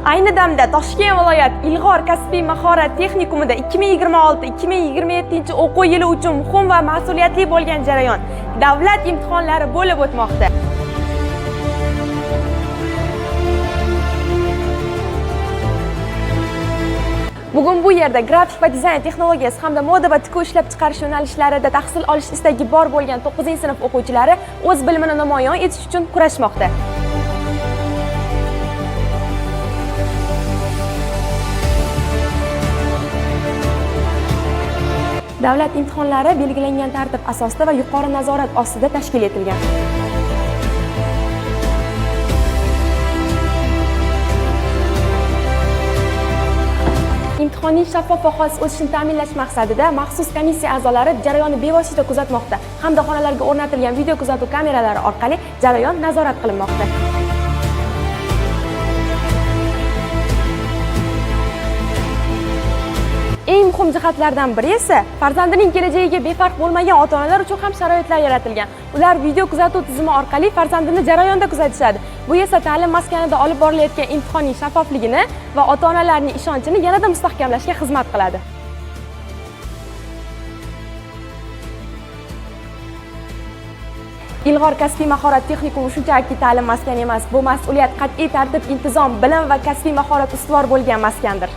Ayni damda Toshkent viloyat Ilg'or kasbiy mahorat texnikumida 2026-2027 o'quv yili uchun muhim va mas'uliyatli bo'lgan jarayon davlat imtihonlari bo'lib o'tmoqda. Bugun bu yerda grafik va dizayn texnologiyasi hamda moda va tikuv ishlab chiqarish yo'nalishlarida tahsil olish istagi bor bo'lgan 9-sinf o'quvchilari o'z bilimini namoyon etish uchun kurashmoqda. Davlat imtihonlari belgilangan tartib asosida va yuqori nazorat ostida tashkil etilgan. Imtihonning shaffof va xolis o'tishini ta'minlash maqsadida maxsus komissiya a'zolari jarayonni bevosita kuzatmoqda hamda xonalarga o'rnatilgan video kuzatuv kameralari orqali jarayon nazorat qilinmoqda. Eng muhim jihatlardan biri esa farzandining kelajagiga befarq bo'lmagan ota-onalar uchun ham sharoitlar yaratilgan. Ular video kuzatuv tizimi orqali farzandini jarayonda kuzatishadi. Bu esa ta'lim maskanida olib borilayotgan imtihonning shaffofligini va ota-onalarning ishonchini yanada mustahkamlashga xizmat qiladi. Ilg'or kasbiy mahorat texnikumi shunchaki ta'lim maskani emas, bu mas'uliyat, qat'iy tartib, intizom, bilim va kasbiy mahorat ustuvor bo'lgan maskandir.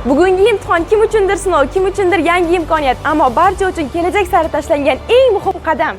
Bugungi imtihon kim uchundir sinov, kim uchundir yangi imkoniyat, ammo barcha uchun kelajak sari tashlangan eng muhim qadam.